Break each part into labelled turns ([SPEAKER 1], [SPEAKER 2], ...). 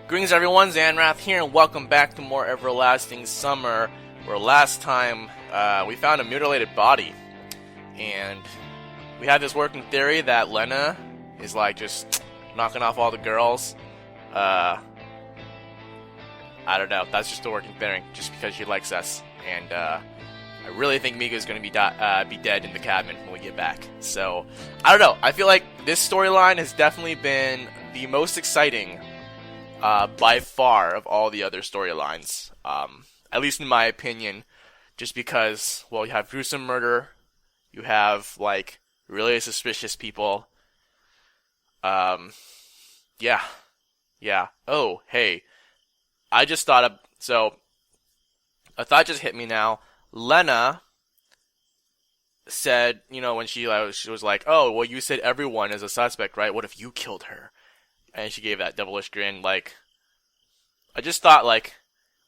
[SPEAKER 1] Greetings everyone, Zannrath here, and welcome back to more Everlasting Summer, where last time we found a mutilated body, and we had this working theory that Lena is like just knocking off all the girls. I don't know, that's just a working theory, just because she likes us, and I really think Mika is going to be dead in the cabin when we get back. So, I don't know, I feel like this storyline has definitely been the most exciting by far of all the other storylines, at least in my opinion, just because, well, you have gruesome murder, you have, like, really suspicious people, yeah, oh, hey, I just thought of, so, a thought just hit me now. Lena said, you know, when she was like, oh, well, you said everyone is a suspect, right? What if you killed her? And she gave that devilish grin, like, I just thought, like,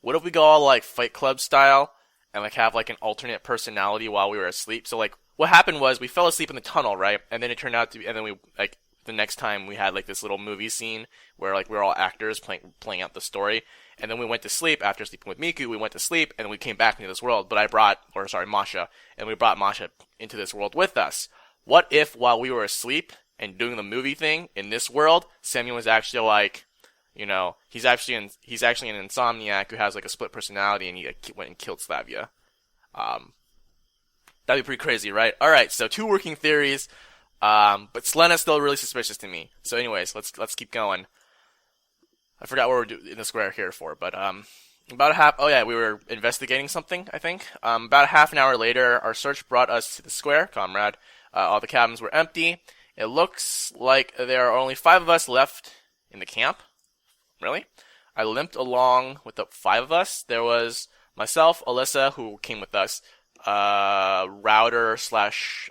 [SPEAKER 1] what if we go all, like, Fight Club style, and, like, have, like, an alternate personality while we were asleep? So, like, what happened was, we fell asleep in the tunnel, right? And then it turned out to be, and then we, like, the next time we had, like, this little movie scene, where, like, we were all actors playing out the story, and then we went to sleep, after sleeping with Miku, we went to sleep, and then we came back into this world, but Masha, and we brought Masha into this world with us. What if, while we were asleep, and doing the movie thing in this world, Semyon was actually like, you know, he's actually an insomniac who has like a split personality, and he went and killed Slavia. That'd be pretty crazy, right? All right, so two working theories, but Slena's still really suspicious to me. So, anyways, let's keep going. I forgot what we're in the square here for, but we were investigating something, I think. About a half an hour later, our search brought us to the square, comrade. All the cabins were empty. It looks like there are only 5 of us left in the camp. Really? I limped along with the 5 of us. There was myself, Alyssa, who came with us, Router slash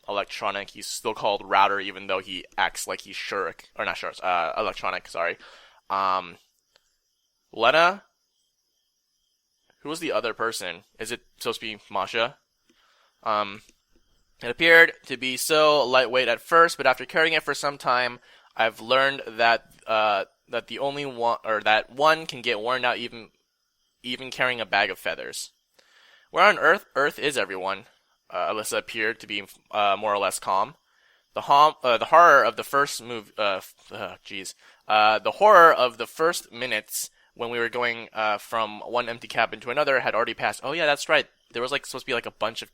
[SPEAKER 1] Electronic. He's still called Router, even though he acts like he's Shurk, or not Shurk, Electronic, sorry. Lena? Who was the other person? Is it supposed to be Masha? It appeared to be so lightweight at first, but after carrying it for some time, I've learned that that one can get worn out even carrying a bag of feathers. Where on Earth is everyone? Alyssa appeared to be more or less calm. The horror of the first the horror of the first minutes when we were going from one empty cabin to another had already passed. Oh yeah, that's right. There was like supposed to be like a bunch of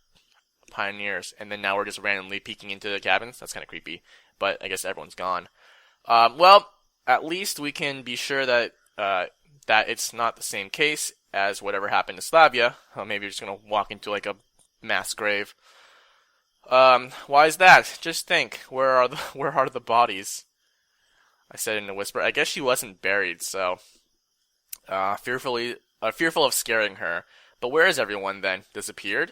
[SPEAKER 1] pioneers, and then now we're just randomly peeking into the cabins. That's kind of creepy, but I guess everyone's gone. Well, at least we can be sure that that it's not the same case as whatever happened to Slavia. Maybe we're just gonna walk into like a mass grave. Why is that? Just think, where are the bodies? I said in a whisper. I guess she wasn't buried, so fearful of scaring her. But where is everyone then? Disappeared?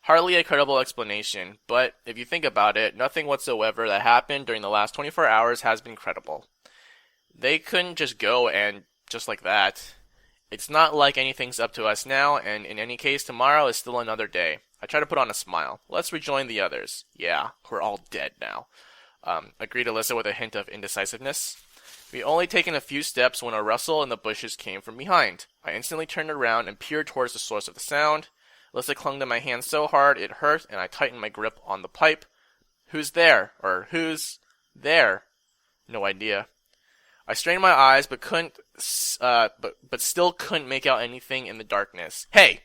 [SPEAKER 1] Hardly a credible explanation, but if you think about it, nothing whatsoever that happened during the last 24 hours has been credible. They couldn't just go and just like that. It's not like anything's up to us now, and in any case, tomorrow is still another day. I try to put on a smile. Let's rejoin the others. Yeah, we're all dead now. Agreed Alyssa with a hint of indecisiveness. We only taken a few steps when a rustle in the bushes came from behind. I instantly turned around and peered towards the source of the sound. Alyssa clung to my hand so hard it hurt, and I tightened my grip on the pipe. Who's there? Or who's there? No idea. I strained my eyes, but still couldn't make out anything in the darkness. Hey!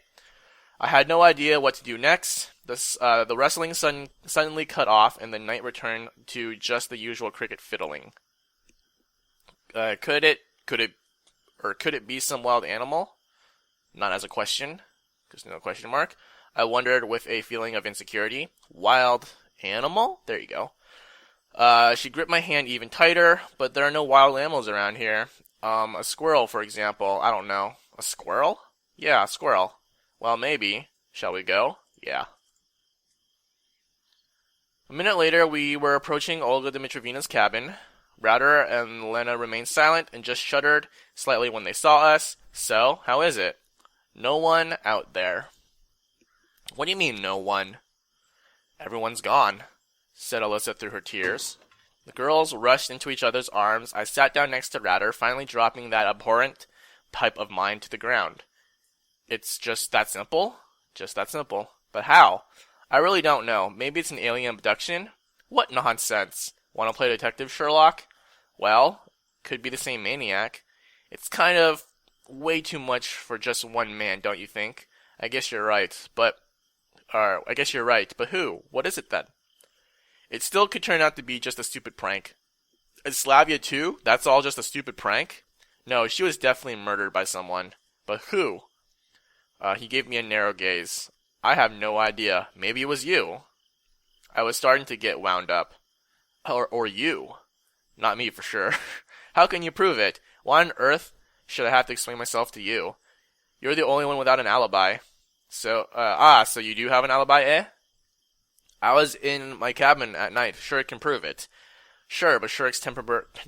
[SPEAKER 1] I had no idea what to do next. The rustling suddenly cut off, and the night returned to just the usual cricket fiddling. Could it be some wild animal? Not as a question. There's no question mark. I wondered with a feeling of insecurity. Wild animal? There you go. She gripped my hand even tighter, but there are no wild animals around here. A squirrel, for example. I don't know. A squirrel? Yeah, a squirrel. Well, maybe. Shall we go? Yeah. A minute later, we were approaching Olga Dmitryevna's cabin. Router and Lena remained silent and just shuddered slightly when they saw us. So, how is it? No one out there. What do you mean, no one? Everyone's gone, said Alyssa through her tears. The girls rushed into each other's arms. I sat down next to Ratter, finally dropping that abhorrent pipe of mine to the ground. It's just that simple? Just that simple. But how? I really don't know. Maybe it's an alien abduction? What nonsense. Want to play detective, Sherlock? Well, could be the same maniac. It's kind of way too much for just one man, don't you think? I guess you're right, but who? What is it then? It still could turn out to be just a stupid prank. Is Slavia too? That's all just a stupid prank? No, she was definitely murdered by someone. But who? He gave me a narrow gaze. I have no idea. Maybe it was you. I was starting to get wound up. Or you. Not me for sure. How can you prove it? Why on earth should I have to explain myself to you? You're the only one without an alibi. So you do have an alibi, eh? I was in my cabin at night. Sure, can prove it. Sure, but Shurik's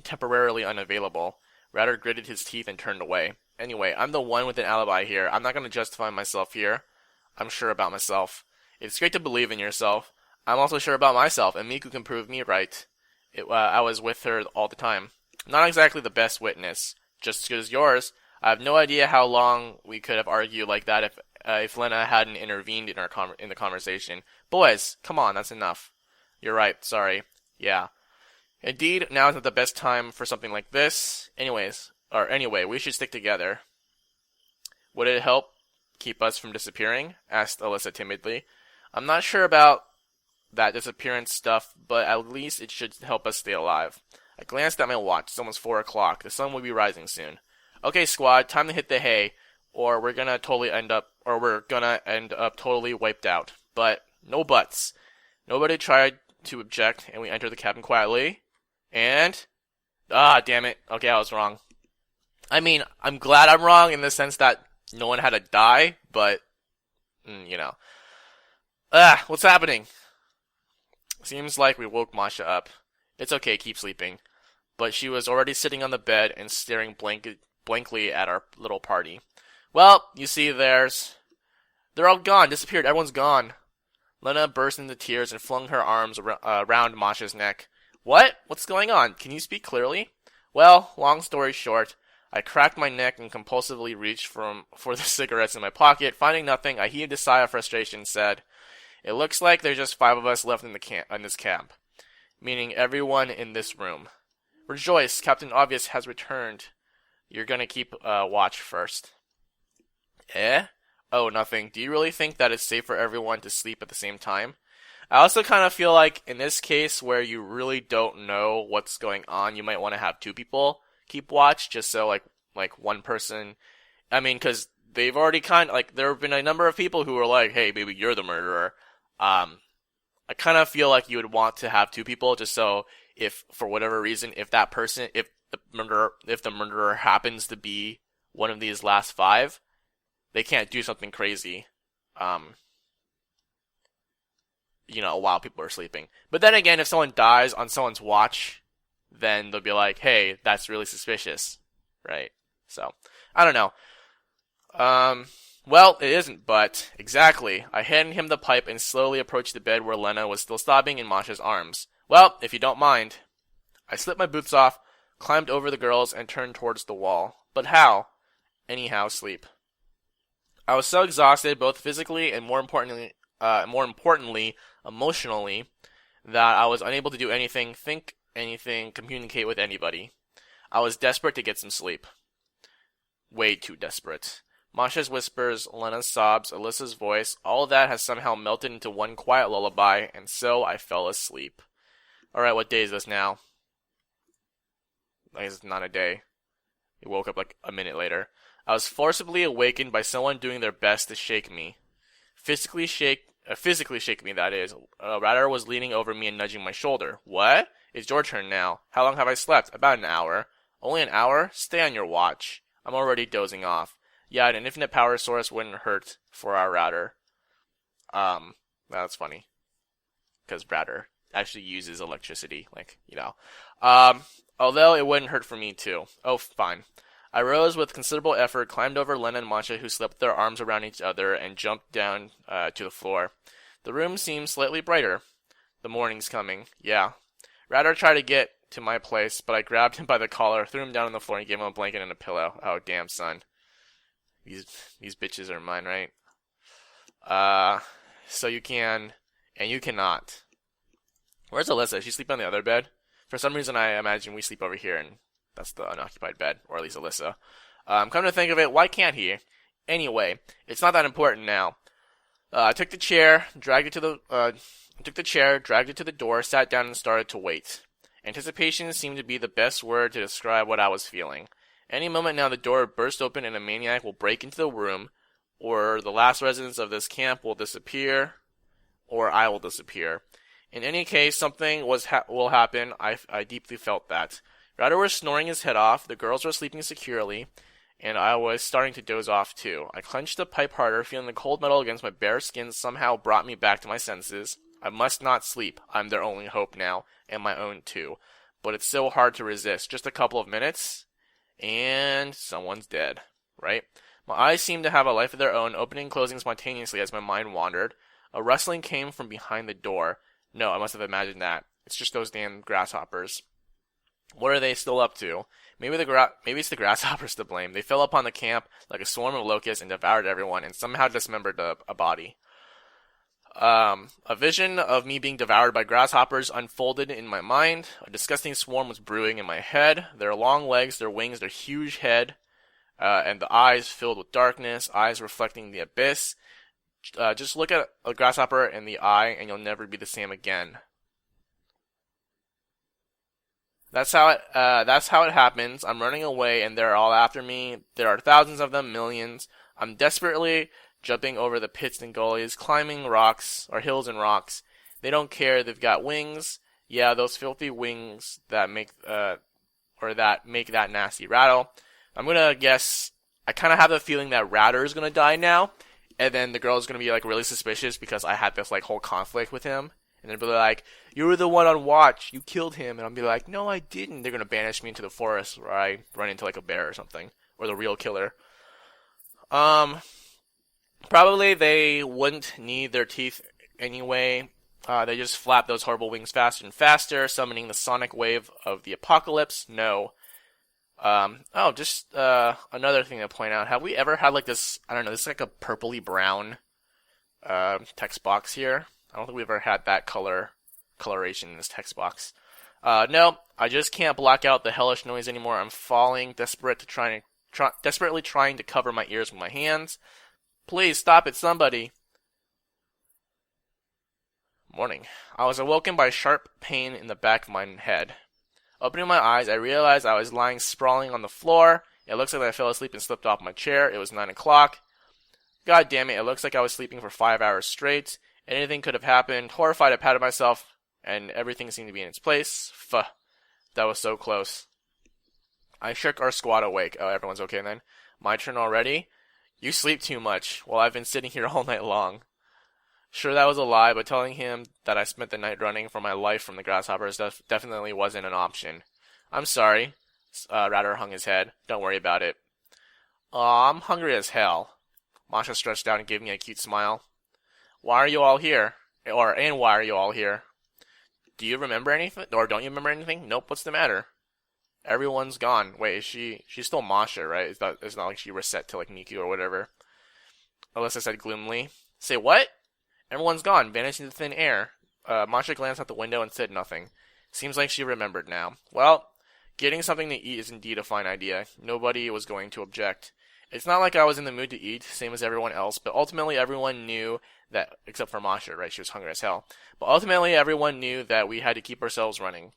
[SPEAKER 1] temporarily unavailable. Ratter gritted his teeth and turned away. Anyway, I'm the one with an alibi here. I'm not going to justify myself here. I'm sure about myself. It's great to believe in yourself. I'm also sure about myself, and Miku can prove me right. I was with her all the time. Not exactly the best witness. Just as good as yours. I have no idea how long we could have argued like that if Lena hadn't intervened in the conversation. Boys, come on, that's enough. You're right, sorry. Yeah. Indeed, now is not the best time for something like this. Anyway, we should stick together. Would it help keep us from disappearing? Asked Alyssa timidly. I'm not sure about that disappearance stuff, but at least it should help us stay alive. I glanced at my watch. It's almost 4 o'clock. The sun will be rising soon. Okay, squad, time to hit the hay, or we're gonna end up totally wiped out. But no buts. Nobody tried to object, and we entered the cabin quietly. And damn it. Okay, I was wrong. I mean, I'm glad I'm wrong in the sense that no one had to die, but what's happening? Seems like we woke Masha up. It's okay, keep sleeping. But she was already sitting on the bed and staring blankly at our little party. Well, you see, they're all gone, disappeared, everyone's gone. Lena burst into tears and flung her arms around Masha's neck. What? What's going on? Can you speak clearly? Well, long story short, I cracked my neck and compulsively reached for the cigarettes in my pocket. Finding nothing, I heaved a sigh of frustration and said, "It looks like there's just 5 of us left in this camp, meaning everyone in this room. Rejoice, Captain Obvious has returned. You're gonna keep watch first." Eh? Oh, nothing. Do you really think that it's safe for everyone to sleep at the same time? I also kind of feel like in this case where you really don't know what's going on, you might want to have 2 people keep watch, just so like one person. I mean, because they've already there have been a number of people who are like, "Hey, maybe you're the murderer." I kind of feel like you would want to have 2 people, just so if for whatever reason, if the murderer happens to be one of these last 5, they can't do something crazy. While people are sleeping. But then again, if someone dies on someone's watch, then they'll be like, "Hey, that's really suspicious," right? So, I don't know. Well, it isn't, but exactly. I handed him the pipe and slowly approached the bed where Lena was still sobbing in Masha's arms. Well, if you don't mind. I slipped my boots off, climbed over the girls, and turned towards the wall. But how? Anyhow, sleep. I was so exhausted, both physically and more importantly, emotionally, that I was unable to do anything, think anything, communicate with anybody. I was desperate to get some sleep. Way too desperate. Masha's whispers, Lena's sobs, Alyssa's voice, all of that has somehow melted into one quiet lullaby, and so I fell asleep. Alright, what day is this now? I guess it's not a day. He woke up like a minute later. I was forcibly awakened by someone doing their best to shake me. Physically shake me, that is. Ratter was leaning over me and nudging my shoulder. What? It's your turn now. How long have I slept? About an hour. Only an hour? Stay on your watch. I'm already dozing off. Yeah, an infinite power source wouldn't hurt for our Ratter. That's funny. Because Ratter actually uses electricity, although it wouldn't hurt for me too. Oh, fine. I rose with considerable effort, climbed over Lena and Masha, who slept with their arms around each other, and jumped down to the floor. The room seemed slightly brighter. The morning's coming. Yeah. Radar tried to get to my place, but I grabbed him by the collar, threw him down on the floor, and gave him a blanket and a pillow. Oh, damn, son. These bitches are mine, right? So you can, and you cannot. Where's Alyssa? Is she sleeping on the other bed? For some reason, I imagine we sleep over here, and that's the unoccupied bed, or at least Alyssa. Come to think of it, why can't he? Anyway, it's not that important now. I took the chair, dragged it to the door, sat down, and started to wait. Anticipation seemed to be the best word to describe what I was feeling. Any moment now, the door will burst open and a maniac will break into the room, or the last residents of this camp will disappear, or I will disappear. In any case, something will happen. I deeply felt that. Ryder was snoring his head off, the girls were sleeping securely, and I was starting to doze off too. I clenched the pipe harder, feeling the cold metal against my bare skin somehow brought me back to my senses. I must not sleep. I'm their only hope now, and my own too. But it's so hard to resist. Just a couple of minutes, and someone's dead, right? My eyes seemed to have a life of their own, opening and closing spontaneously as my mind wandered. A rustling came from behind the door. No, I must have imagined that. It's just those damn grasshoppers. What are they still up to? Maybe it's the grasshoppers to blame. They fell upon the camp like a swarm of locusts and devoured everyone, and somehow dismembered a body. A vision of me being devoured by grasshoppers unfolded in my mind. A disgusting swarm was brewing in my head. Their long legs, their wings, their huge head, and the eyes filled with darkness, eyes reflecting the abyss. Just look at a grasshopper in the eye, and you'll never be the same again. That's how it happens. I'm running away, and they're all after me. There are thousands of them, millions. I'm desperately jumping over the pits and gullies, climbing rocks, or hills and rocks. They don't care, they've got wings. Yeah, those filthy wings that make that nasty rattle. I'm gonna guess, I kinda have a feeling that Ratter is gonna die now, and then the girl's gonna be like really suspicious because I had this like whole conflict with him. And they'll be like, you were the one on watch, you killed him. And I'll be like, no I didn't. They're gonna banish me into the forest where I run into like a bear or something. Or the real killer. Probably they wouldn't need their teeth anyway. They just flap those horrible wings faster and faster, summoning the sonic wave of the apocalypse. No. Just another thing to point out. Have we ever had like this, I don't know, this is like a purpley brown text box here? I don't think we've ever had that coloration in this text box. No, I just can't block out the hellish noise anymore. I'm falling, desperately trying to cover my ears with my hands. Please stop it, somebody. Morning. I was awoken by sharp pain in the back of my head. Opening my eyes, I realized I was lying sprawling on the floor. It looks like I fell asleep and slipped off my chair. It was 9 o'clock. God damn it looks like I was sleeping for 5 hours straight. Anything could have happened. Horrified, I patted myself, and everything seemed to be in its place. That was so close. I shook our squad awake. Oh, everyone's okay then. My turn already? You sleep too much. Well, I've been sitting here all night long. Sure, that was a lie, but telling him that I spent the night running for my life from the grasshoppers definitely wasn't an option. I'm sorry. Ratter hung his head. Don't worry about it. Aw, I'm hungry as hell. Masha stretched out and gave me a cute smile. Why are you all here? And why are you all here? Do you remember anything? Or don't you remember anything? Nope, what's the matter? Everyone's gone. Wait, she's still Masha, right? It's not like she reset to like Miku or whatever. Alyssa said gloomily. Say what? Everyone's gone, vanished into thin air. Masha glanced out the window and said nothing. Seems like she remembered now. Well, getting something to eat is indeed a fine idea. Nobody was going to object. It's not like I was in the mood to eat, same as everyone else, but ultimately everyone knew that, except for Masha, right? She was hungry as hell. But ultimately everyone knew that we had to keep ourselves running.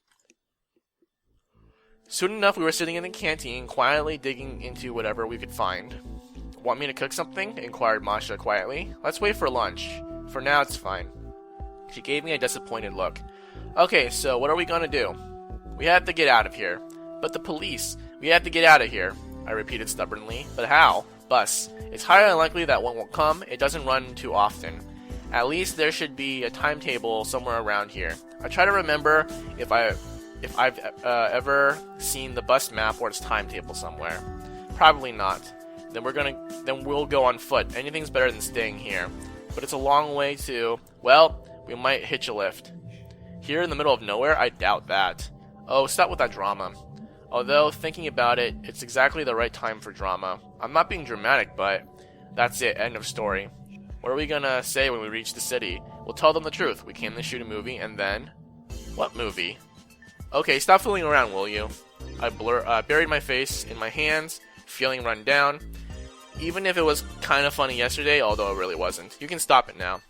[SPEAKER 1] Soon enough, we were sitting in the canteen, quietly digging into whatever we could find. Want me to cook something? Inquired Masha quietly. Let's wait for lunch. For now, it's fine. She gave me a disappointed look. Okay, so what are we gonna do? We have to get out of here. But the police. We have to get out of here. I repeated stubbornly. But how? Bus. It's highly unlikely that one will come. It doesn't run too often. At least there should be a timetable somewhere around here. I try to remember if I've ever seen the bus map or its timetable somewhere. Probably not. Then we'll go on foot. Anything's better than staying here. But it's a long way to, well, we might hitch a lift. Here in the middle of nowhere? I doubt that. Oh, stop with that drama. Although, thinking about it, it's exactly the right time for drama. I'm not being dramatic, but that's it, end of story. What are we gonna say when we reach the city? We'll tell them the truth. We came to shoot a movie, and then... What movie? Okay, stop fooling around, will you? I buried my face in my hands, feeling run down. Even if it was kind of funny yesterday, although it really wasn't. You can stop it now.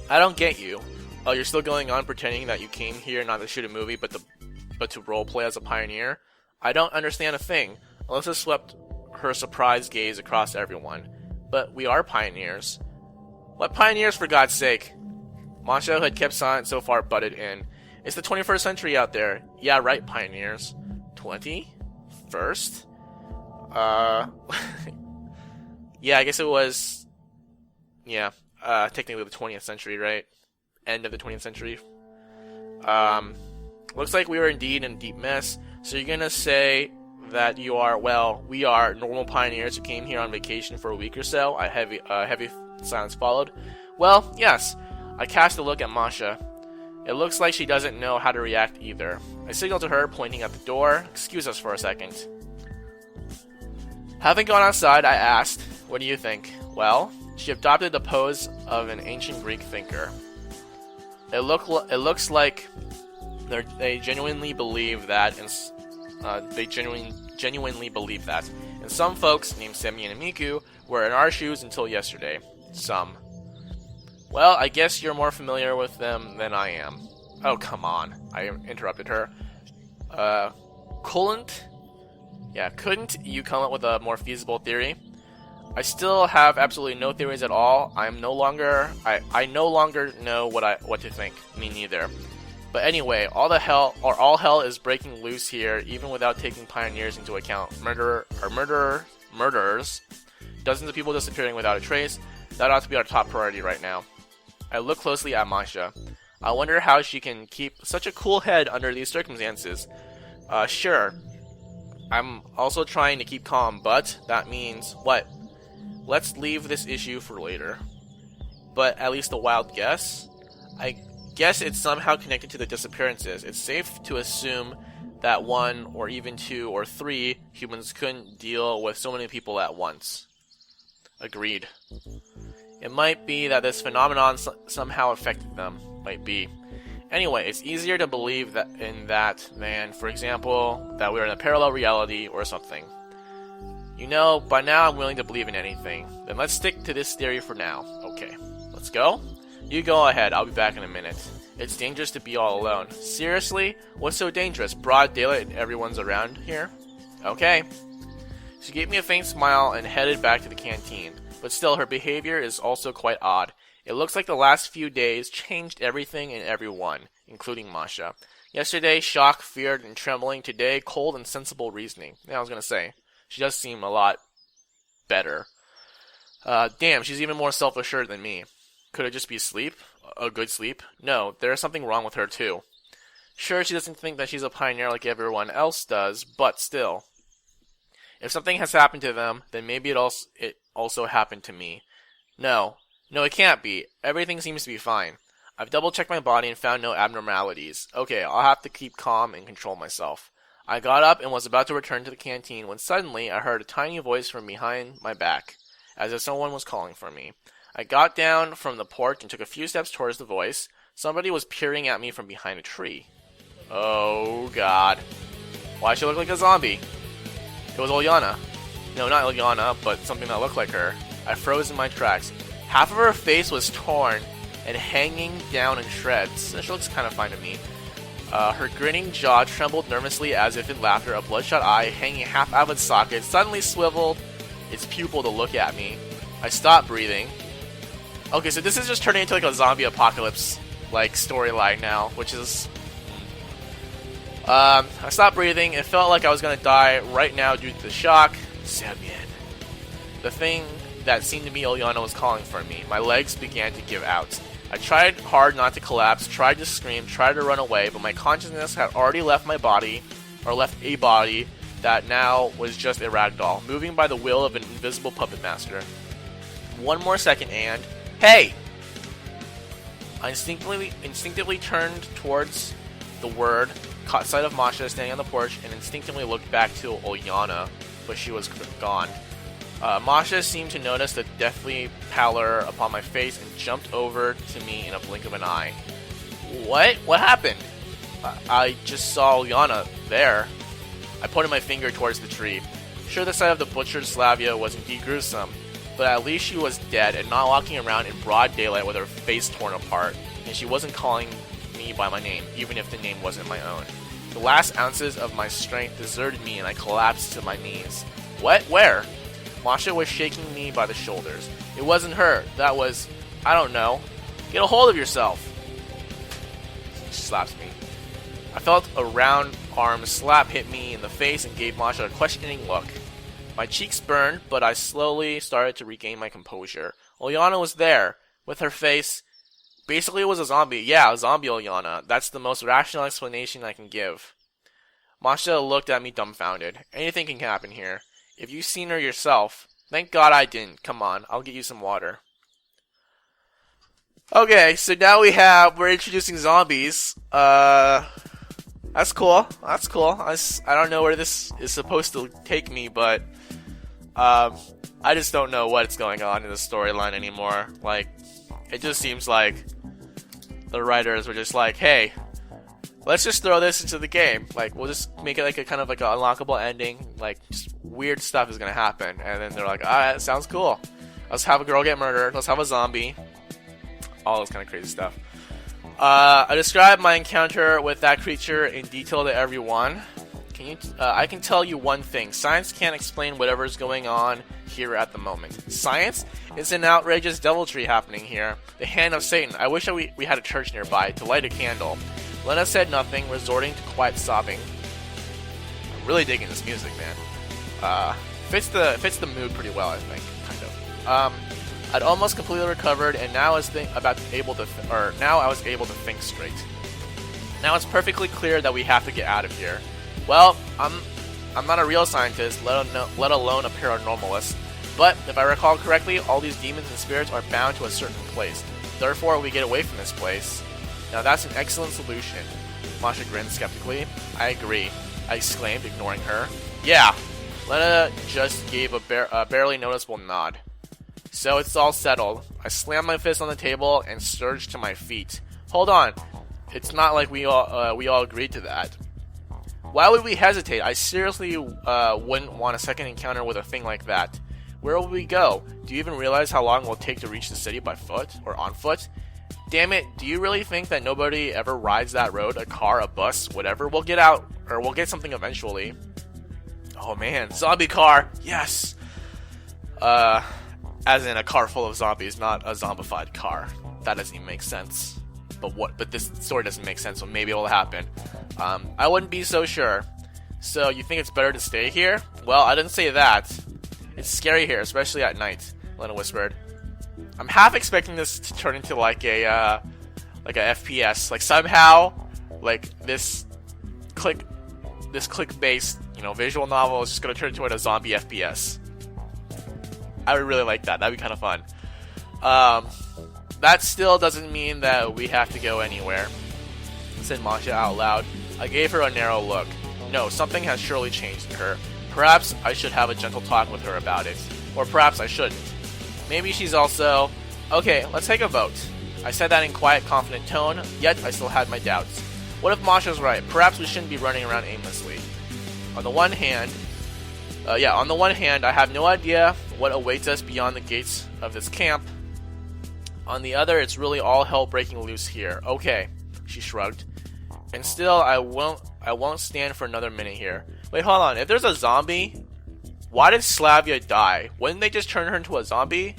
[SPEAKER 1] I don't get you. Oh, you're still going on pretending that you came here not to shoot a movie, but to roleplay as a pioneer? I don't understand a thing. Alyssa swept her surprised gaze across everyone. But we are pioneers. What pioneers, for God's sake? Masha, who had kept silent so far, butted in. It's the 21st century out there. Yeah, right, pioneers. 21st? Yeah, I guess it was... Yeah, technically the 20th century, right? End of the 20th century. Looks like we were indeed in a deep mess. So you're gonna say that you are, well, we are normal pioneers who came here on vacation for a week or so? A heavy silence followed. Well, yes. I cast a look at Masha. It looks like she doesn't know how to react either. I signaled to her, pointing at the door. Excuse us for a second. Having gone outside, I asked, what do you think? Well, she adopted the pose of an ancient Greek thinker. It looks like they genuinely believe that, and they genuinely believe that. And some folks, named Semyon and Miku, were in our shoes until yesterday. Some. Well, I guess you're more familiar with them than I am. Oh, come on. I interrupted her. Couldn't you come up with a more feasible theory? I still have absolutely no theories at all. I no longer know what to think. Me neither. But anyway, all hell is breaking loose here, even without taking pioneers into account. Murderers, dozens of people disappearing without a trace. That ought to be our top priority right now. I look closely at Masha. I wonder how she can keep such a cool head under these circumstances. Sure. I'm also trying to keep calm, but that means what? Let's leave this issue for later. But at least a wild guess? I guess it's somehow connected to the disappearances. It's safe to assume that 1 or even 2 or 3 humans couldn't deal with so many people at once. Agreed. It might be that this phenomenon somehow affected them. Might be. Anyway, it's easier to believe that than, for example, that we're in a parallel reality or something. You know, by now I'm willing to believe in anything. Then let's stick to this theory for now. Okay, let's go? You go ahead, I'll be back in a minute. It's dangerous to be all alone. Seriously? What's so dangerous? Broad daylight and everyone's around here? Okay. She gave me a faint smile and headed back to the canteen. But still, her behavior is also quite odd. It looks like the last few days changed everything and everyone, including Masha. Yesterday, shock, fear, and trembling. Today, cold and sensible reasoning. Yeah, I was gonna say. She does seem a lot better. Damn, she's even more self-assured than me. Could it just be sleep? A good sleep? No, there's something wrong with her too. Sure, she doesn't think that she's a pioneer like everyone else does, but still. If something has happened to them, then maybe it also happened to me. No, it can't be. Everything seems to be fine. I've double-checked my body and found no abnormalities. Okay, I'll have to keep calm and control myself. I got up and was about to return to the canteen when suddenly I heard a tiny voice from behind my back, as if someone was calling for me. I got down from the porch and took a few steps towards the voice. Somebody was peering at me from behind a tree. Oh god. Why she look like a zombie? It was Ulyana. No, not Ulyana, but something that looked like her. I froze in my tracks. Half of her face was torn and hanging down in shreds. She looks kind of fine to me. Her grinning jaw trembled nervously as if in laughter. A bloodshot eye, hanging half out of its socket, suddenly swiveled its pupil to look at me. I stopped breathing. Okay, so this is just turning into like a zombie apocalypse like storyline now, which is... I stopped breathing. It felt like I was gonna die right now due to the shock. Semyon. The thing that seemed to be Ulyana was calling for me. My legs began to give out. I tried hard not to collapse, tried to scream, tried to run away, but my consciousness had already left my body, or left a body that now was just a ragdoll, moving by the will of an invisible puppet master. One more second and... Hey! I instinctively turned towards the word, caught sight of Masha standing on the porch, and instinctively looked back to Olyana, but she was gone. Masha seemed to notice the deathly pallor upon my face and jumped over to me in a blink of an eye. What? What happened? I just saw Olyana there. I pointed my finger towards the tree. Sure, the sight of the butchered Slavia was indeed gruesome, but at least she was dead and not walking around in broad daylight with her face torn apart, and she wasn't calling me by my name, even if the name wasn't my own. The last ounces of my strength deserted me and I collapsed to my knees. What? Where? Masha was shaking me by the shoulders. It wasn't her. That was... I don't know. Get a hold of yourself. She slaps me. I felt a round arm slap hit me in the face and gave Masha a questioning look. My cheeks burned, but I slowly started to regain my composure. Olyana was there, with her face... Basically, it was a zombie. Yeah, a zombie Olyana. That's the most rational explanation I can give. Masha looked at me dumbfounded. Anything can happen here. If you've seen her yourself... Thank God I didn't. Come on, I'll get you some water. Okay, so now we're introducing zombies. That's cool. That's cool. I don't know where this is supposed to take me, but... I just don't know what's going on in the storyline anymore. Like, it just seems like the writers were just like, hey, let's just throw this into the game. Like, we'll just make it like a kind of like an unlockable ending. Like, just weird stuff is gonna happen. And then they're like, alright, sounds cool. Let's have a girl get murdered. Let's have a zombie. All this kind of crazy stuff. I described my encounter with that creature in detail to everyone. I can tell you one thing. Science can't explain whatever's going on here at the moment. Science? It's an outrageous deviltry happening here. The hand of Satan. I wish we had a church nearby to light a candle. Lena said nothing, resorting to quiet sobbing. I'm really digging this music, man. Fits the mood pretty well, I think, kind of. I'd almost completely recovered, and now I was able to think straight. Now it's perfectly clear that we have to get out of here. Well, I'm not a real scientist, let alone a paranormalist. But if I recall correctly, all these demons and spirits are bound to a certain place. Therefore, we get away from this place. Now that's an excellent solution. Masha grinned skeptically. I agree, I exclaimed, ignoring her. Yeah. Lena just gave a barely noticeable nod. So it's all settled. I slammed my fist on the table and surged to my feet. Hold on. It's not like we all agreed to that. Why would we hesitate? I seriously wouldn't want a second encounter with a thing like that. Where will we go? Do you even realize how long it will take to reach the city by foot or on foot? Damn it, do you really think that nobody ever rides that road? A car, a bus, whatever? We'll get out, or we'll get something eventually. Oh man, zombie car! Yes! As in a car full of zombies, not a zombified car. That doesn't even make sense. But this story doesn't make sense, so maybe it will happen. I wouldn't be so sure. So, you think it's better to stay here? Well, I didn't say that. It's scary here, especially at night, Lena whispered. I'm half expecting this to turn into like a FPS. Like somehow, like this click-based, visual novel is just gonna turn into a zombie FPS. I would really like that. That'd be kind of fun. That still doesn't mean that we have to go anywhere, said Masha out loud. I gave her a narrow look. No, something has surely changed in her. Perhaps I should have a gentle talk with her about it. Or perhaps I shouldn't. Maybe she's also... Okay, let's take a vote. I said that in quiet, confident tone, yet I still had my doubts. What if Masha's right? Perhaps we shouldn't be running around aimlessly. On the one hand, I have no idea what awaits us beyond the gates of this camp. On the other, it's really all hell breaking loose here. Okay, she shrugged. And still, I won't stand for another minute here. Wait, hold on. If there's a zombie, why did Slavia die? Wouldn't they just turn her into a zombie?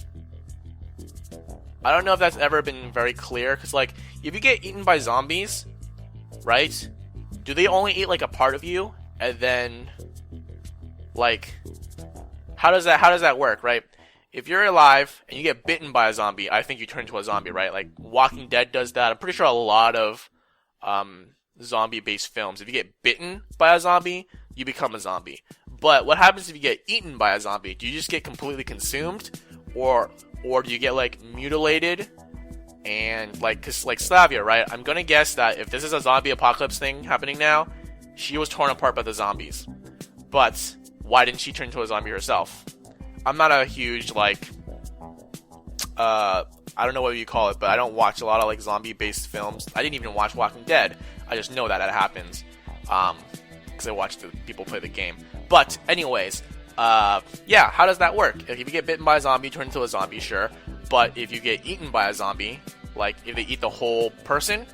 [SPEAKER 1] I don't know if that's ever been very clear, because, like, if you get eaten by zombies, right, do they only eat, like, a part of you? And then, like, how does that work, right? If you're alive and you get bitten by a zombie, I think you turn into a zombie, right? Like, Walking Dead does that. I'm pretty sure a lot of zombie-based films, if you get bitten by a zombie, you become a zombie. But what happens if you get eaten by a zombie? Do you just get completely consumed? Or do you get, like, mutilated And cause Slavia, right? I'm gonna guess that if this is a zombie apocalypse thing happening now, she was torn apart by the zombies. But why didn't she turn into a zombie herself? I'm not a huge I don't know what you call it, but I don't watch a lot of zombie-based films. I didn't even watch Walking Dead. I just know that it happens, because I watch the people play the game. But anyways, yeah, how does that work? If you get bitten by a zombie, turn into a zombie, sure. But if you get eaten by a zombie, if they eat the whole person,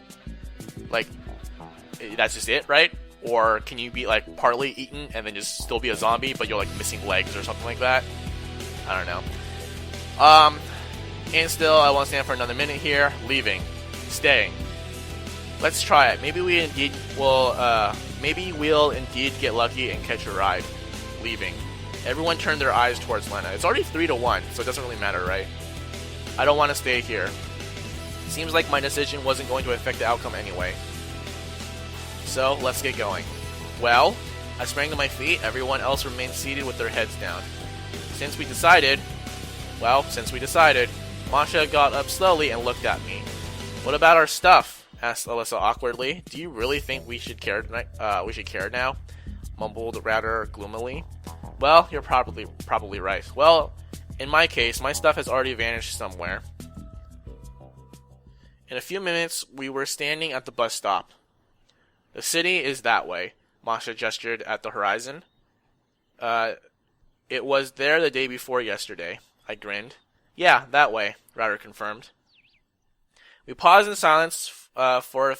[SPEAKER 1] that's just it, right? Or can you be partly eaten and then just still be a zombie, but you're missing legs or something like that? I don't know. And still, I won't stand for another minute here. Leaving, staying. Let's try it. Maybe we'll indeed get lucky and catch a ride. Leaving. Everyone turned their eyes towards Lena. It's already 3-1, so it doesn't really matter, right? I don't want to stay here. Seems like my decision wasn't going to affect the outcome anyway. So, let's get going. Well, I sprang to my feet. Everyone else remained seated with their heads down. Since we decided, Masha got up slowly and looked at me. What about our stuff? Asked Alyssa awkwardly. Do you really think we should care now? Mumbled rather gloomily. Well, you're probably right. Well, in my case, my stuff has already vanished somewhere. In a few minutes, we were standing at the bus stop. The city is that way. Masha gestured at the horizon. It was there the day before yesterday. I grinned. Yeah, that way, Router confirmed. We paused in silence for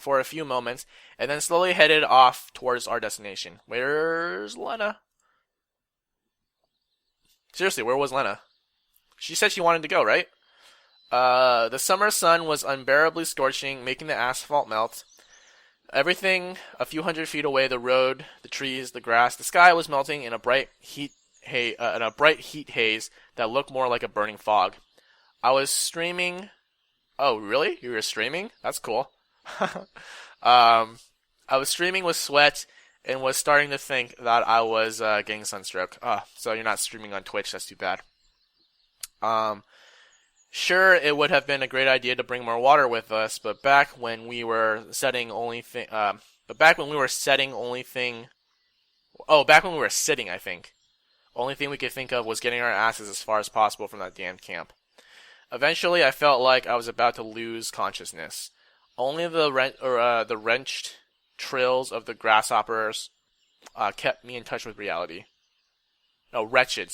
[SPEAKER 1] a few moments, and then slowly headed off towards our destination. Where's Lena? Seriously, where was Lena? She said she wanted to go, right? The summer sun was unbearably scorching, making the asphalt melt. Everything a few hundred feet away, the road, the trees, the grass, the sky was melting in a bright heat haze that looked more like a burning fog. I was streaming. Oh, really? You were streaming? That's cool. I was streaming with sweat and was starting to think that I was getting sunstroke. So you're not streaming on Twitch. That's too bad. Sure, it would have been a great idea to bring more water with us, but back when we were sitting, I think. Only thing we could think of was getting our asses as far as possible from that damn camp. Eventually, I felt like I was about to lose consciousness. Only the wrenched trills of the grasshoppers kept me in touch with reality. No, wretched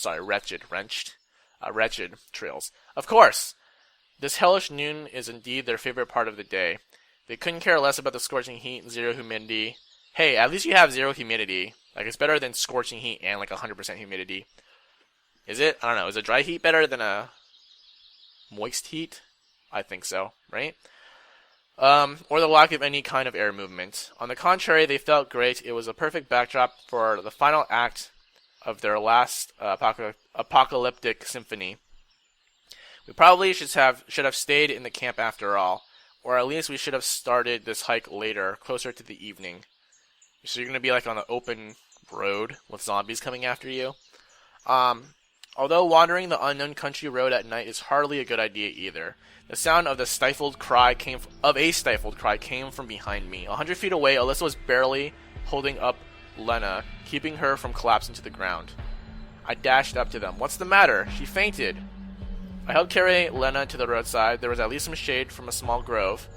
[SPEAKER 1] trills. Of course! This hellish noon is indeed their favorite part of the day. They couldn't care less about the scorching heat and zero humidity. Hey, at least you have zero humidity. It's better than scorching heat and 100% humidity. Is it? I don't know. Is a dry heat better than a moist heat? I think so, right? Or the lack of any kind of air movement. On the contrary, they felt great. It was a perfect backdrop for the final act of their last apocalyptic symphony. We probably should have stayed in the camp after all, or at least we should have started this hike later, closer to the evening. So you're going to be on the open road with zombies coming after you. Although wandering the unknown country road at night is hardly a good idea either. The sound of a stifled cry came from behind me. 100 feet away, Alyssa was barely holding up Lena, keeping her from collapsing to the ground. I dashed up to them. What's the matter? She fainted. I helped carry Lena to the roadside. There was at least some shade from a small grove.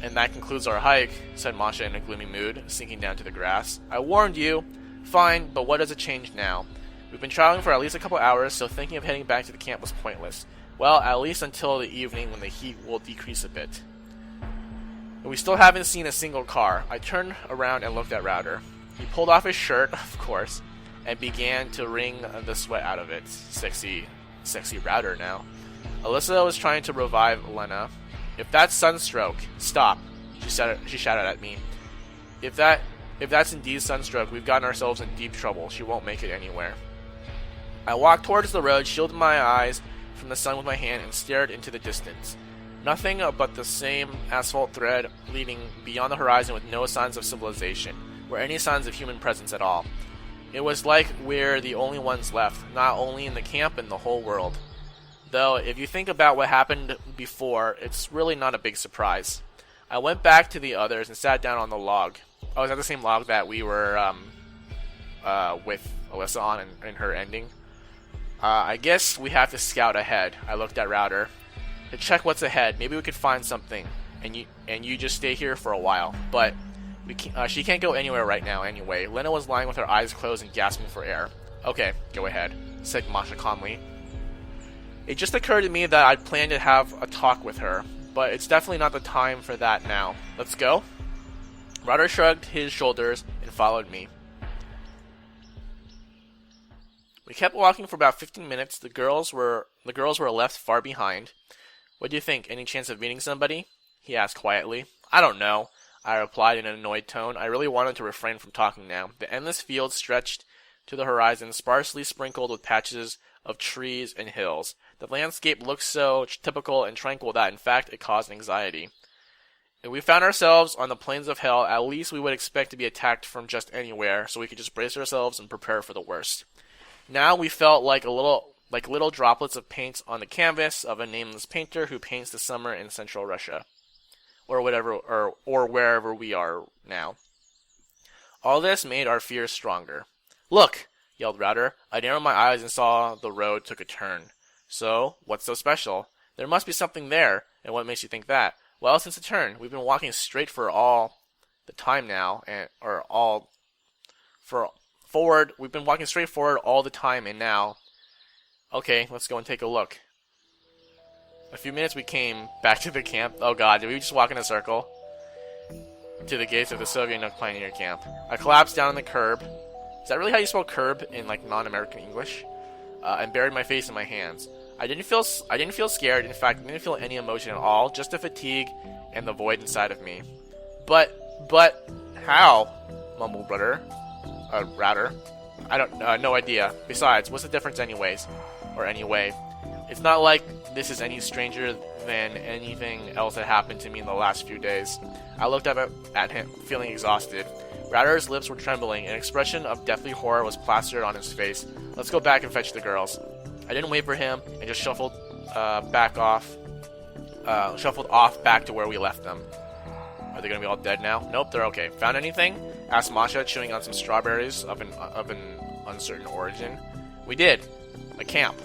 [SPEAKER 1] And that concludes our hike, said Masha in a gloomy mood, sinking down to the grass. I warned you. Fine, but what does it change now? We've been traveling for at least a couple hours, so thinking of heading back to the camp was pointless. Well, at least until the evening when the heat will decrease a bit. But we still haven't seen a single car. I turned around and looked at Router. He pulled off his shirt, of course, and began to wring the sweat out of it. Sexy Router now. Alyssa was trying to revive Lena. If that's sunstroke, stop, she shouted at me. If that's indeed sunstroke, we've gotten ourselves in deep trouble. She won't make it anywhere. I walked towards the road, shielded my eyes from the sun with my hand, and stared into the distance. Nothing but the same asphalt thread leading beyond the horizon with no signs of civilization, or any signs of human presence at all. It was like we're the only ones left, not only in the camp, in the whole world. Though, if you think about what happened before, it's really not a big surprise. I went back to the others and sat down on the log. I was at the same log that we were with Alyssa on in her ending. I guess we have to scout ahead. I looked at Router. To check what's ahead, maybe we could find something, and you just stay here for a while. But she can't go anywhere right now anyway. Lena was lying with her eyes closed and gasping for air. Okay, go ahead, said Masha calmly. It just occurred to me that I'd planned to have a talk with her, but it's definitely not the time for that now. Let's go? Router shrugged his shoulders and followed me. We kept walking for about 15 minutes. The girls were left far behind. What do you think? Any chance of meeting somebody? He asked quietly. I don't know, I replied in an annoyed tone. I really wanted to refrain from talking now. The endless field stretched to the horizon, sparsely sprinkled with patches of trees and hills. The landscape looked so typical and tranquil that, in fact, it caused anxiety. If we found ourselves on the plains of hell, at least we would expect to be attacked from just anywhere, so we could just brace ourselves and prepare for the worst. Now we felt like little droplets of paint on the canvas of a nameless painter who paints the summer in central Russia, or wherever we are now. All this made our fears stronger. Look, yelled Router. I narrowed my eyes and saw the road took a turn. So, what's so special? There must be something there, and what makes you think that? Well, since the turn, we've been walking straight for all the time now, forward. We've been walking straight forward all the time, and now. Okay, let's go and take a look. A few minutes we came back to the camp. Oh god, did we just walk in a circle? To the gates of the Sovionok pioneer camp. I collapsed down on the curb. Is that really how you spell curb in non-American English? And buried my face in my hands. I didn't feel scared. In fact, I didn't feel any emotion at all. Just the fatigue and the void inside of me. But how? Mumbled Router. I don't. No idea. Besides, what's the difference, anyways? Or anyway? It's not like this is any stranger than anything else that happened to me in the last few days. I looked up at him, feeling exhausted. Router's lips were trembling. An expression of deathly horror was plastered on his face. Let's go back and fetch the girls. I didn't wait for him and just shuffled off back to where we left them. Are they gonna be all dead now? Nope, they're okay. Found anything? Asked Masha, chewing on some strawberries of an uncertain origin. We did. A camp.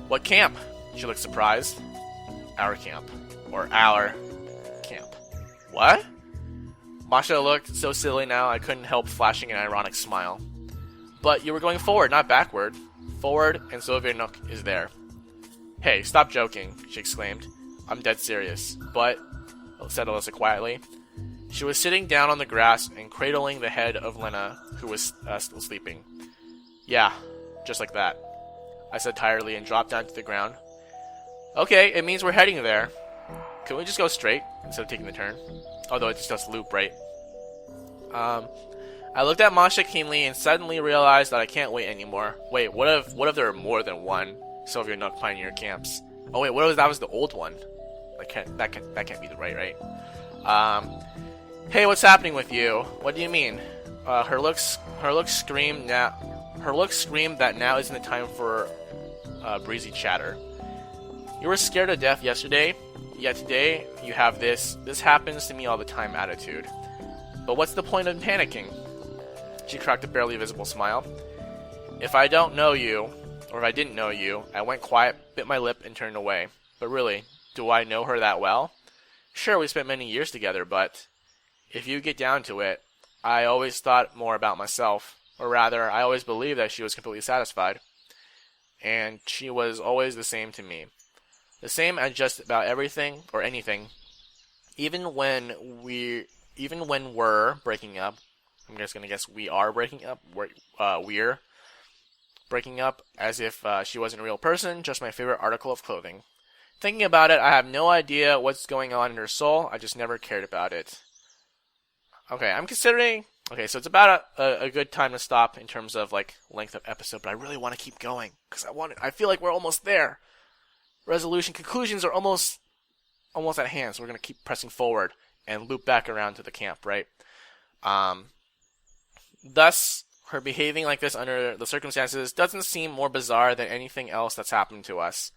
[SPEAKER 1] What camp? She looked surprised. Our camp. Or our camp. What? Masha looked so silly now I couldn't help flashing an ironic smile. But you were going forward, not backward. Forward, and Sovionok is there. Hey, stop joking, she exclaimed. I'm dead serious. But, said Alyssa quietly. She was sitting down on the grass and cradling the head of Lena, who was still sleeping. Yeah, just like that, I said tiredly and dropped down to the ground. Okay, it means we're heading there. Can we just go straight instead of taking the turn? Although it just does loop, right? I looked at Masha keenly and suddenly realized that I can't wait anymore. Wait, what if there are more than one Sovionok pioneer camps? Oh wait, what if that was the old one? That can't be the right? Hey, what's happening with you? What do you mean? Her looks screamed that now isn't the time for breezy chatter. You were scared to death yesterday, yet today you have this happens to me all the time attitude. But what's the point of panicking? She cracked a barely visible smile. If I don't know you, or if I didn't know you, I went quiet, bit my lip, and turned away. But really, do I know her that well? Sure, we spent many years together, but if you get down to it, I always thought more about myself. Or rather, I always believed that she was completely satisfied. And she was always the same to me. The same as just about everything or anything. Even when we're breaking up, I'm just gonna guess we are breaking up. We're breaking up as if she wasn't a real person, just my favorite article of clothing. Thinking about it, I have no idea what's going on in her soul. I just never cared about it. Okay, I'm considering. Okay, so it's about a good time to stop in terms of length of episode, but I really want to keep going because I feel like we're almost there. Resolution conclusions are almost at hand, so we're gonna keep pressing forward and loop back around to the camp, right? Thus, her behaving like this under the circumstances doesn't seem more bizarre than anything else that's happened to us.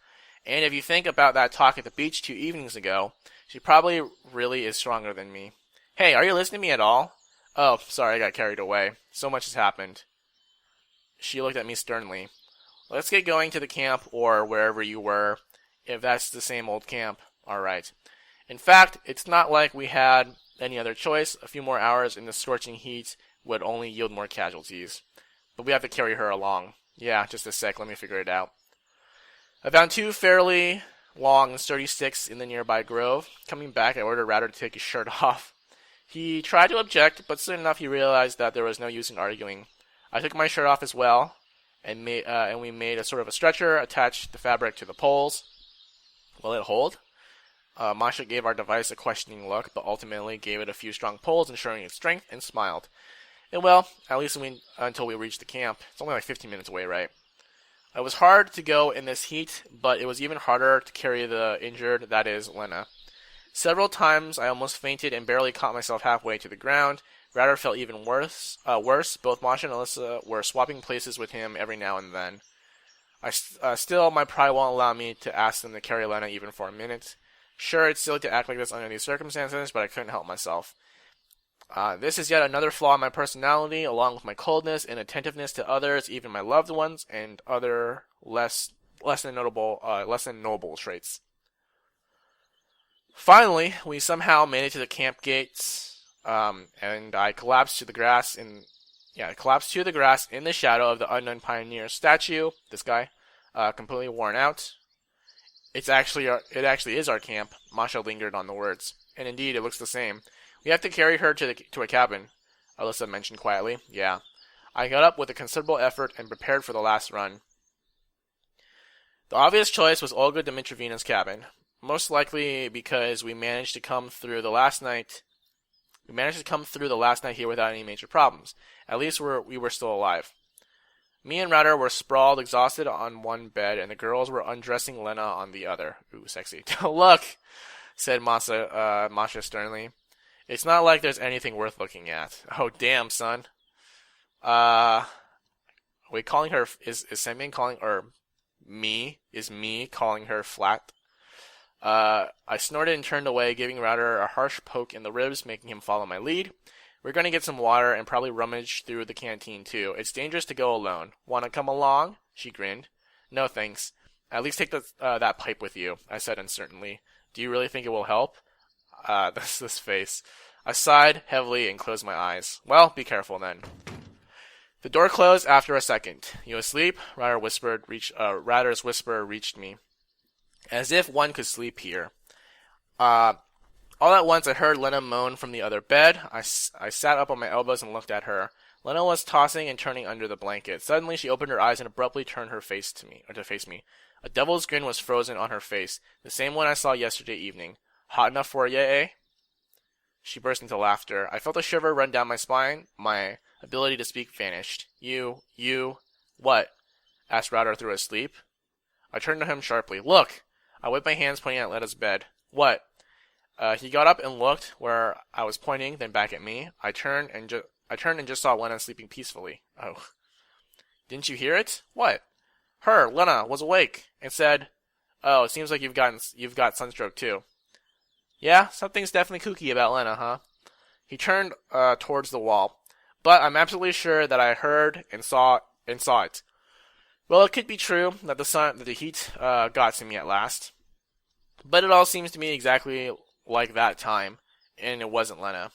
[SPEAKER 1] And if you think about that talk at the beach 2 evenings ago, she probably really is stronger than me. Hey, are you listening to me at all? Oh, sorry, I got carried away. So much has happened. She looked at me sternly. Let's get going to the camp or wherever you were, if that's the same old camp. Alright. In fact, it's not like we had any other choice. A few more hours in the scorching heat would only yield more casualties. But we have to carry her along. Yeah, just a sec, let me figure it out. I found 2 fairly long and sturdy sticks in the nearby grove. Coming back, I ordered Ratter to take his shirt off. He tried to object, but soon enough he realized that there was no use in arguing. I took my shirt off as well, and we made a sort of a stretcher, attached the fabric to the poles. Will it hold? Masha gave our device a questioning look, but ultimately gave it a few strong pulls, ensuring its strength, and smiled. And well, at least until we reached the camp. It's only like 15 minutes away, right? It was hard to go in this heat, but it was even harder to carry the injured, that is, Lena. Several times I almost fainted and barely caught myself halfway to the ground. Ratter felt even worse. Both Masha and Alyssa were swapping places with him every now and then. Still, my pride won't allow me to ask them to carry Lena even for a minute. Sure, it's silly to act like this under these circumstances, but I couldn't help myself. This is yet another flaw in my personality, along with my coldness and attentiveness to others, even my loved ones, and other less than noble traits. Finally, we somehow made it to the camp gates, and I collapsed to the grass in the shadow of the unknown pioneer statue. This guy, completely worn out. It actually is our camp. Masha lingered on the words, and indeed, it looks the same. We have to carry her to a cabin, Alyssa mentioned quietly. Yeah. I got up with a considerable effort and prepared for the last run. The obvious choice was Olga Dmitryevna's cabin, most likely because we managed to come through the last night here without any major problems. At least we were still alive. Me and Ratter were sprawled, exhausted on one bed, and the girls were undressing Lena on the other. Ooh, sexy. Look, said Masha sternly. It's not like there's anything worth looking at. Oh, damn, son. Are we calling her, is Semyon calling, or is me calling her flat? I snorted and turned away, giving Ratter a harsh poke in the ribs, making him follow my lead. We're going to get some water and probably rummage through the canteen, too. It's dangerous to go alone. Want to come along? She grinned. No, thanks. At least take that pipe with you, I said uncertainly. Do you really think it will help? This face. I sighed heavily and closed my eyes. Well, be careful then. The door closed after a second. You asleep? Ratter's whisper reached me. As if one could sleep here. All at once I heard Lena moan from the other bed. I sat up on my elbows and looked at her. Lena was tossing and turning under the blanket. Suddenly she opened her eyes and abruptly turned her face to face me. A devil's grin was frozen on her face, the same one I saw yesterday evening. Hot enough for you, eh? She burst into laughter. I felt a shiver run down my spine. My ability to speak vanished. What? Asked Ratter through his sleep. I turned to him sharply. Look! I whipped my hands pointing at Lena's bed. What? He got up and looked where I was pointing, then back at me. I turned and just saw Lena sleeping peacefully. Oh. Didn't you hear it? What? Her, Lena, was awake and said, "Oh, it seems like you've got sunstroke too." Yeah, something's definitely kooky about Lena, huh? He turned towards the wall. But I'm absolutely sure that I heard and saw it. Well, it could be true that the heat got to me at last. But it all seems to me exactly like that time, and it wasn't Lena.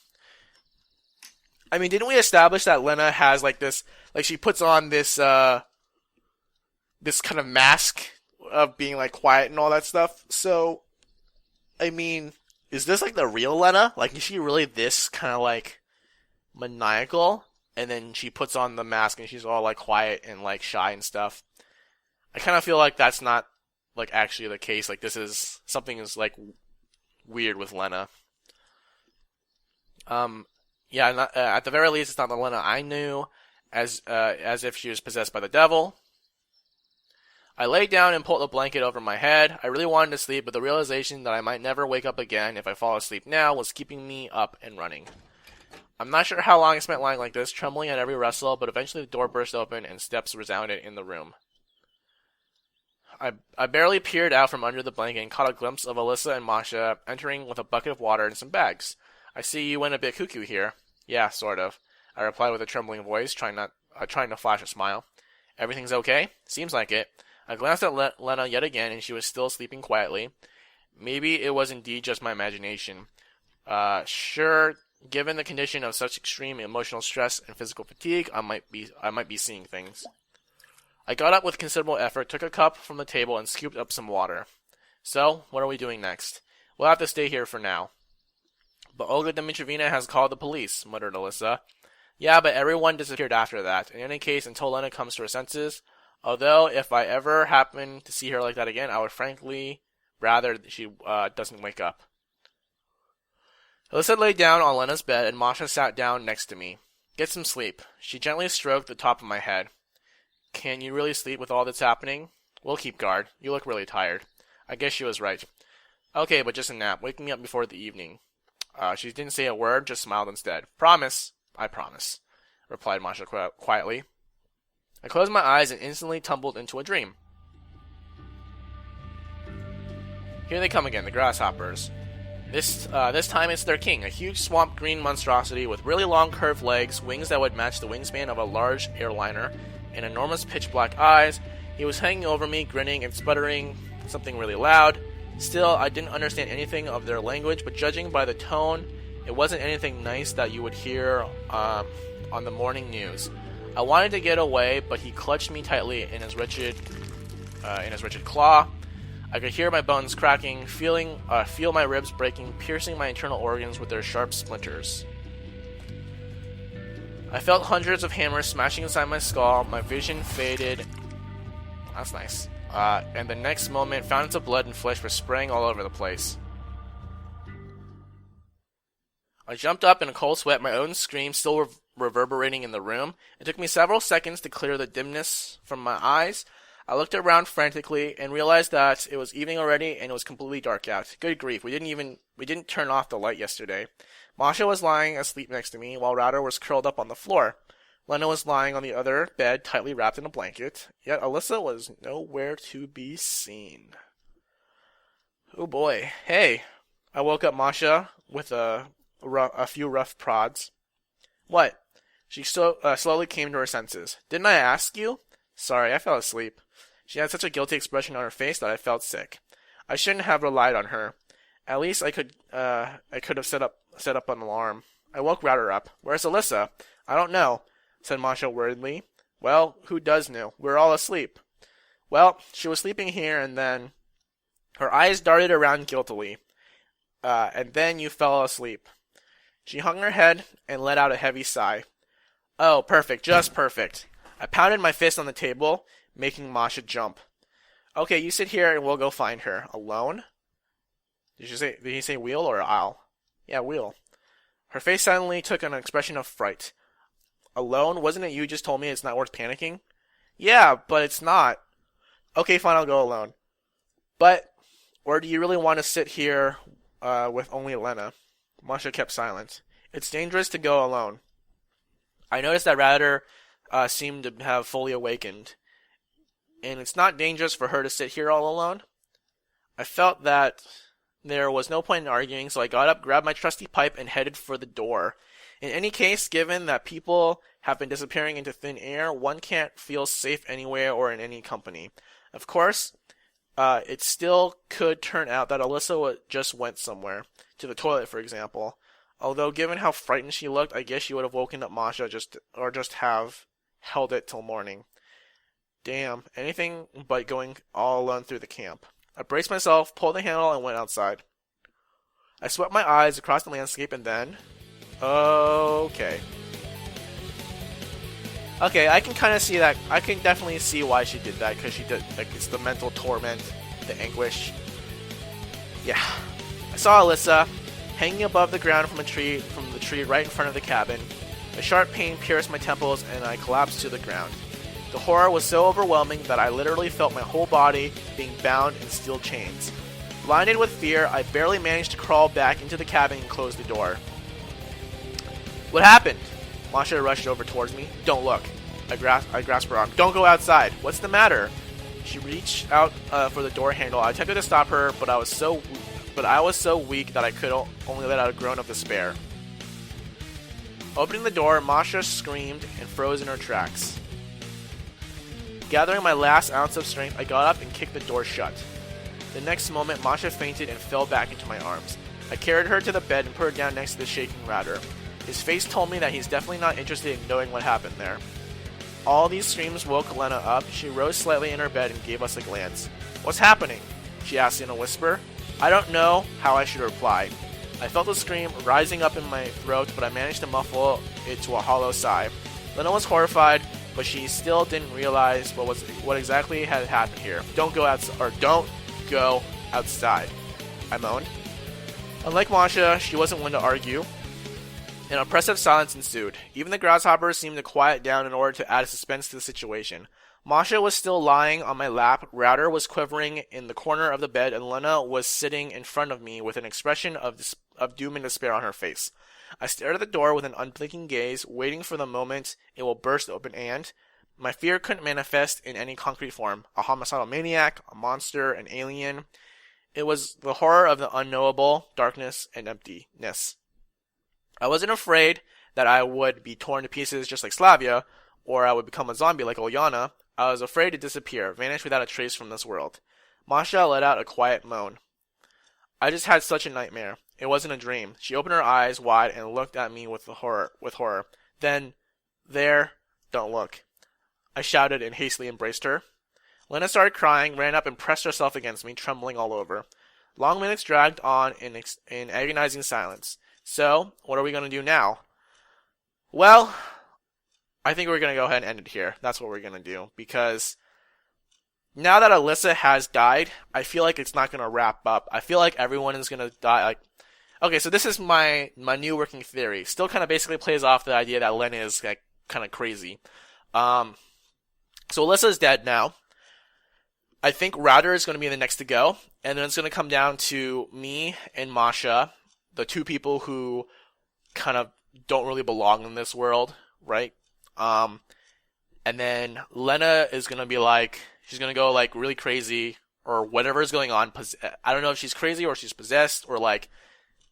[SPEAKER 1] I mean, didn't we establish that Lena has she puts on this kind of mask of being quiet and all that stuff? So, I mean, is this the real Lena? Is she really this kind of maniacal? And then she puts on the mask and she's all quiet and shy and stuff. I kind of feel like that's not actually the case. Something is weird with Lena. Yeah, at the very least, it's not the Lena I knew, as if she was possessed by the devil. I lay down and pulled a blanket over my head. I really wanted to sleep, but the realization that I might never wake up again if I fall asleep now was keeping me up and running. I'm not sure how long I spent lying like this, trembling at every rustle, but eventually the door burst open and steps resounded in the room. I barely peered out from under the blanket and caught a glimpse of Alyssa and Masha entering with a bucket of water and some bags. I see you went a bit cuckoo here. Yeah, sort of. I replied with a trembling voice, trying to flash a smile. Everything's okay? Seems like it. I glanced at Lena yet again, and she was still sleeping quietly. Maybe it was indeed just my imagination. Sure, given the condition of such extreme emotional stress and physical fatigue, I might be seeing things. I got up with considerable effort, took a cup from the table, and scooped up some water. So, what are we doing next? We'll have to stay here for now. But Olga Dmitrievna has called the police, muttered Alyssa. Yeah, but everyone disappeared after that. In any case, until Lena comes to her senses, although if I ever happen to see her like that again, I would frankly rather that she doesn't wake up. Alyssa lay down on Lena's bed, and Masha sat down next to me. Get some sleep. She gently stroked the top of my head. Can you really sleep with all that's happening? We'll keep guard. You look really tired. I guess she was right. Okay, but just a nap. Wake me up before the evening. She didn't say a word, just smiled instead. Promise. I promise, replied Masha quietly. I closed my eyes and instantly tumbled into a dream. Here they come again, the grasshoppers. This time it's their king, a huge swamp green monstrosity with really long curved legs, wings that would match the wingspan of a large airliner, and enormous pitch black eyes. He was hanging over me, grinning and sputtering something really loud. Still, I didn't understand anything of their language, but judging by the tone, it wasn't anything nice that you would hear on the morning news. I wanted to get away, but he clutched me tightly in his wretched claw. I could hear my bones cracking, feel my ribs breaking, piercing my internal organs with their sharp splinters. I felt hundreds of hammers smashing inside my skull. My vision faded. That's nice. And the next moment, fountains of blood and flesh were spraying all over the place. I jumped up in a cold sweat, my own scream still reverberating in the room. It took me several seconds to clear the dimness from my eyes. I looked around frantically and realized that it was evening already and it was completely dark out. Good grief, we didn't turn off the light yesterday. Masha was lying asleep next to me, while Router was curled up on the floor. Lena was lying on the other bed, tightly wrapped in a blanket, yet Alyssa was nowhere to be seen. Oh boy. Hey! I woke up Masha with a few rough prods. What? She slowly came to her senses. Didn't I ask you? Sorry, I fell asleep. She had such a guilty expression on her face that I felt sick. I shouldn't have relied on her. At least I could have set up an alarm. I woke Router up. Where's Alyssa? I don't know, said Masha worriedly. Well, who does know? We're all asleep. Well, she was sleeping here, and then her eyes darted around guiltily. And then you fell asleep. She hung her head and let out a heavy sigh. Oh, perfect, just perfect. I pounded my fist on the table, making Masha jump. Okay, you sit here and we'll go find her. Alone? Did he say we'll or I'll? Yeah, we'll. Her face suddenly took an expression of fright. Alone? Wasn't it you just told me it's not worth panicking? Yeah, but it's not. Okay, fine, I'll go alone. Or do you really want to sit here with only Lena? Masha kept silent. It's dangerous to go alone. I noticed that Router seemed to have fully awakened. And it's not dangerous for her to sit here all alone? I felt that there was no point in arguing, so I got up, grabbed my trusty pipe, and headed for the door. In any case, given that people have been disappearing into thin air, one can't feel safe anywhere or in any company. Of course, it still could turn out that Alyssa just went somewhere. To the toilet, for example. Although, given how frightened she looked, I guess she would have woken up Masha just have held it till morning. Damn, anything but going all alone through the camp. I braced myself, pulled the handle, and went outside. I swept my eyes across the landscape and then... Okay, I can kind of see that. I can definitely see why she did that, because she did, it's the mental torment, the anguish. Yeah. I saw Alyssa, hanging above the ground from the tree right in front of the cabin. A sharp pain pierced my temples, and I collapsed to the ground. The horror was so overwhelming that I literally felt my whole body being bound in steel chains. Blinded with fear, I barely managed to crawl back into the cabin and close the door. What happened? Masha rushed over towards me. Don't look. I grasped her arm. Don't go outside. What's the matter? She reached out for the door handle. I attempted to stop her, but I was so weak that I could only let out a groan of despair. Opening the door, Masha screamed and froze in her tracks. Gathering my last ounce of strength, I got up and kicked the door shut. The next moment, Masha fainted and fell back into my arms. I carried her to the bed and put her down next to the shaking Router. His face told me that he's definitely not interested in knowing what happened there. All these screams woke Lena up. She rose slightly in her bed and gave us a glance. "What's happening?" she asked in a whisper. I don't know how I should reply. I felt a scream rising up in my throat, but I managed to muffle it to a hollow sigh. Lena was horrified, but she still didn't realize what exactly had happened here. Don't go outside, I moaned. Unlike Masha, she wasn't one to argue. An oppressive silence ensued. Even the grasshoppers seemed to quiet down in order to add suspense to the situation. Masha was still lying on my lap, Router was quivering in the corner of the bed, and Lena was sitting in front of me with an expression of doom and despair on her face. I stared at the door with an unblinking gaze, waiting for the moment it will burst open and... My fear couldn't manifest in any concrete form. A homicidal maniac, a monster, an alien. It was the horror of the unknowable, darkness, and emptiness. I wasn't afraid that I would be torn to pieces just like Slavia, or I would become a zombie like Olyana. I was afraid to disappear, vanish without a trace from this world. Masha let out a quiet moan. I just had such a nightmare. It wasn't a dream. She opened her eyes wide and looked at me with horror. Then, there, don't look. I shouted and hastily embraced her. Lena started crying, ran up and pressed herself against me, trembling all over. Long minutes dragged on in agonizing silence. So, what are we going to do now? Well, I think we're going to go ahead and end it here. That's what we're going to do. Because now that Alyssa has died, I feel like it's not going to wrap up. I feel like everyone is going to die. Okay, so this is my new working theory. Still kind of basically plays off the idea that Lena is kind of crazy. So Alyssa's dead now. I think Router is going to be the next to go. And then it's going to come down to me and Masha, the two people who kind of don't really belong in this world, right? And then Lena is going to be she's going to go really crazy or whatever is going on. I don't know if she's crazy or she's possessed or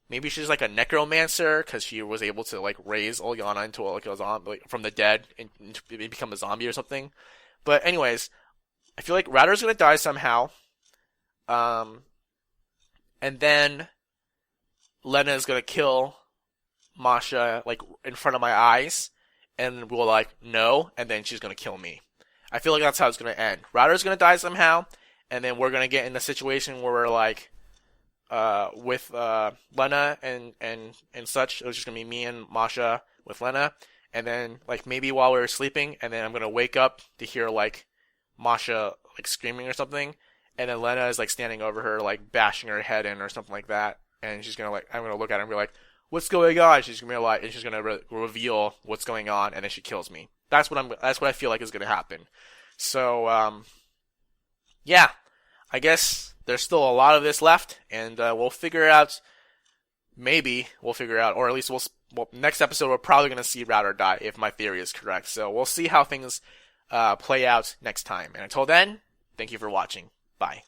[SPEAKER 1] maybe she's a necromancer because she was able to raise Olyana into a zombie from the dead and become a zombie or something. But anyways, I feel like Router's going to die somehow. And then Lena is going to kill Masha in front of my eyes. And we'll no, and then she's going to kill me. I feel like that's how it's going to end. Router's going to die somehow, and then we're going to get in a situation where we're with Lena and such. It was just going to be me and Masha with Lena. And then maybe while we were sleeping, and then I'm going to wake up to hear Masha screaming or something. And then Lena is standing over her, bashing her head in or something like that. And she's going to I'm going to look at her and be like, "What's going on?" She's gonna be and she's gonna reveal what's going on, and then she kills me. That's what I feel like is gonna happen. So, yeah, I guess there's still a lot of this left, and we'll figure out. Maybe we'll figure out, or at least next episode we're probably gonna see Router die if my theory is correct. So we'll see how things play out next time. And until then, thank you for watching. Bye.